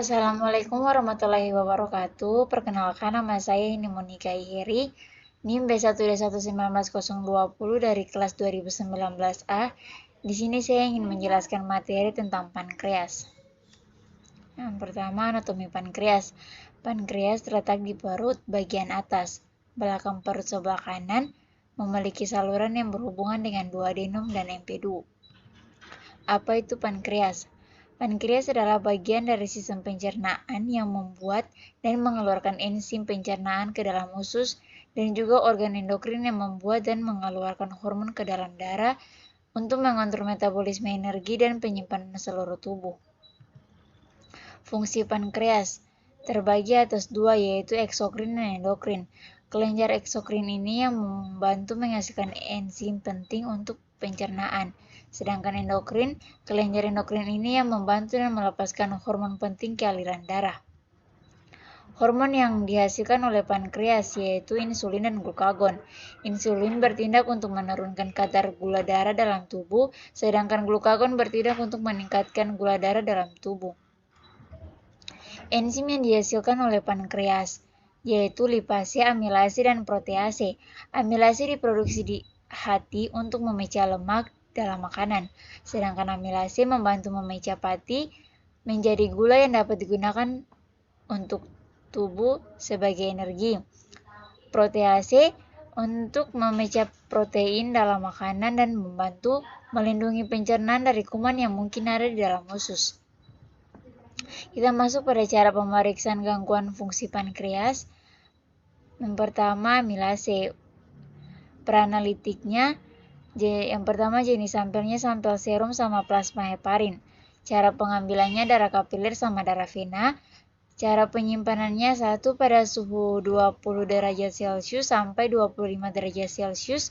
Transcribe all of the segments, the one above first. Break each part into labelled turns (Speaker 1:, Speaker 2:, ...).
Speaker 1: Assalamualaikum warahmatullahi wabarakatuh. Perkenalkan, nama saya Monika Iheri, NIM B1D11920 dari kelas 2019A. Di sini saya ingin menjelaskan materi tentang pankreas. Yang pertama, anatomi pankreas. Pankreas terletak di perut bagian atas, belakang perut sebelah kanan, memiliki saluran yang berhubungan dengan duodenum dan empedu. Apa itu pankreas? Pankreas adalah bagian dari sistem pencernaan yang membuat dan mengeluarkan enzim pencernaan ke dalam usus dan juga organ endokrin yang membuat dan mengeluarkan hormon ke dalam darah untuk mengontrol metabolisme energi dan penyimpanan seluruh tubuh. Fungsi pankreas terbagi atas dua, yaitu eksokrin dan endokrin. Kelenjar eksokrin ini yang membantu menghasilkan enzim penting untuk pencernaan. Sedangkan kelenjar endokrin ini yang membantu dan melepaskan hormon penting ke aliran darah. Hormon yang dihasilkan oleh pankreas yaitu insulin dan glukagon. Insulin bertindak untuk menurunkan kadar gula darah dalam tubuh, sedangkan glukagon bertindak untuk meningkatkan gula darah dalam tubuh. Enzim yang dihasilkan oleh pankreas yaitu lipase, amilase, dan protease. Amilase diproduksi di hati untuk memecah lemak dalam makanan, sedangkan amilase membantu memecah pati menjadi gula yang dapat digunakan untuk tubuh sebagai energi. Protease untuk memecah protein dalam makanan dan membantu melindungi pencernaan dari kuman yang mungkin ada di dalam usus. Kita masuk pada cara pemeriksaan gangguan fungsi pankreas. Yang pertama, amilase. Peranalitiknya, yang pertama jenis sampelnya sampel serum sama plasma heparin. Cara pengambilannya darah kapiler sama darah vena. Cara penyimpanannya 1 pada suhu 20 derajat Celcius sampai 25 derajat Celcius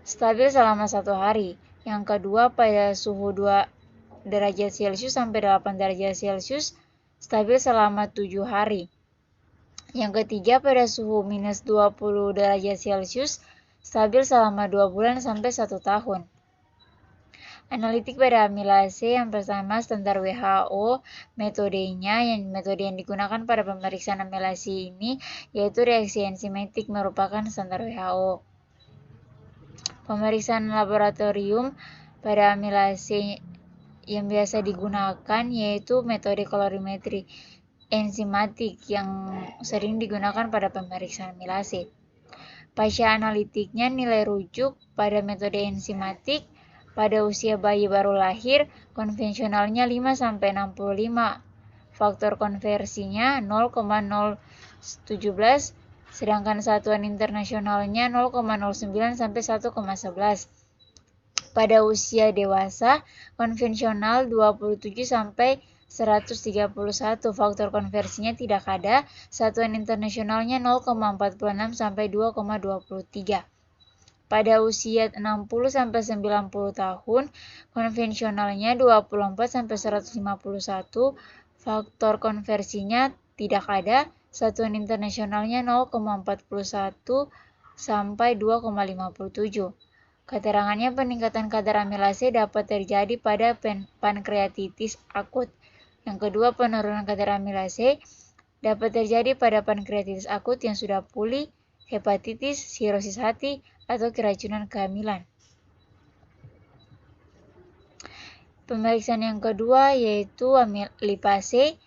Speaker 1: stabil selama 1 hari. Yang kedua pada suhu 2 derajat Celcius sampai 8 derajat Celcius stabil selama 7 hari. Yang ketiga pada suhu minus 20 derajat Celcius stabil selama 2 bulan sampai 1 tahun. Analitik pada amilase yang pertama standar WHO, metode yang digunakan pada pemeriksaan amilase ini yaitu reaksi enzimatik merupakan standar WHO. Pemeriksaan laboratorium pada amilase yang biasa digunakan yaitu metode kolorimetri enzimatik yang sering digunakan pada pemeriksaan amilase. Pasca analitiknya nilai rujuk pada metode enzimatik pada usia bayi baru lahir konvensionalnya 5-65, faktor konversinya 0,017, sedangkan satuan internasionalnya 0,09-1,11. Pada usia dewasa konvensional 27-131, faktor konversinya tidak ada, satuan internasionalnya 0,46-2,23. Pada usia 60-90 tahun, konvensionalnya 24-151, faktor konversinya tidak ada, satuan internasionalnya 0,41-2,57. Keterangannya peningkatan kadar amilase dapat terjadi pada pankreatitis akut. Yang kedua, penurunan kadar amilase dapat terjadi pada pankreatitis akut yang sudah pulih, hepatitis, sirosis hati, atau keracunan kehamilan. Pemeriksaan yang kedua yaitu lipase.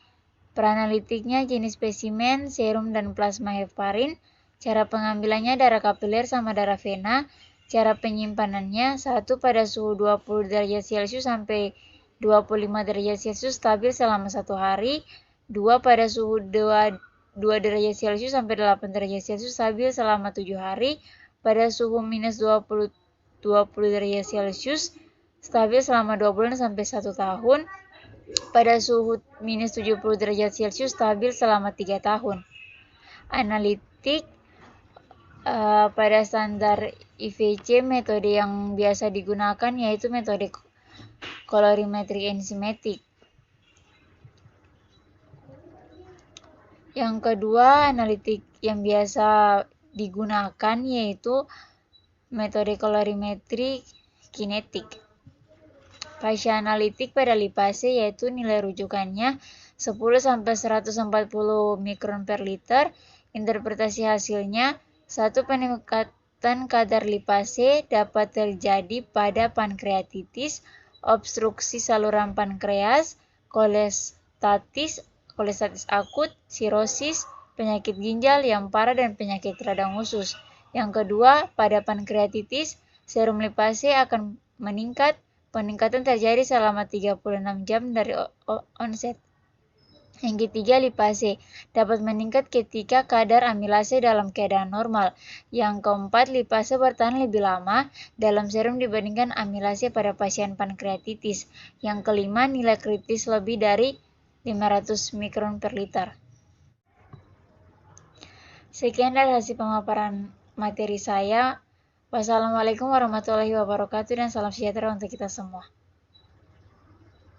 Speaker 1: Peranalitiknya jenis spesimen, serum, dan plasma heparin. Cara pengambilannya darah kapiler sama darah vena. Cara penyimpanannya 1 pada suhu 20 derajat Celcius sampai 25 derajat Celcius stabil selama 1 hari. 2 pada suhu 2 derajat Celcius sampai 8 derajat Celcius stabil selama 7 hari. Pada suhu minus 20 derajat Celcius stabil selama 2 bulan sampai 1 tahun. Pada suhu minus 70 derajat Celcius stabil selama 3 tahun. Analitik pada standar IVC, metode yang biasa digunakan yaitu metode kolorimetri enzimatik. Yang kedua, analitik yang biasa digunakan yaitu metode kolorimetri kinetik. Pasien analitik pada lipase yaitu nilai rujukannya 10–140 mikron per liter. Interpretasi hasilnya, satu peningkatan kadar lipase dapat terjadi pada pankreatitis, obstruksi saluran pankreas, kolestatis akut, sirosis, penyakit ginjal yang parah dan penyakit radang usus. Yang kedua, pada pankreatitis, serum lipase akan meningkat. Peningkatan terjadi selama 36 jam dari onset. Yang ketiga, lipase dapat meningkat ketika kadar amilase dalam keadaan normal. Yang keempat, lipase bertahan lebih lama dalam serum dibandingkan amilase pada pasien pankreatitis. Yang kelima, nilai kritis lebih dari 500 mikron per liter. Sekian dari hasil pemaparan materi saya. Wassalamualaikum warahmatullahi wabarakatuh dan salam sejahtera untuk kita semua.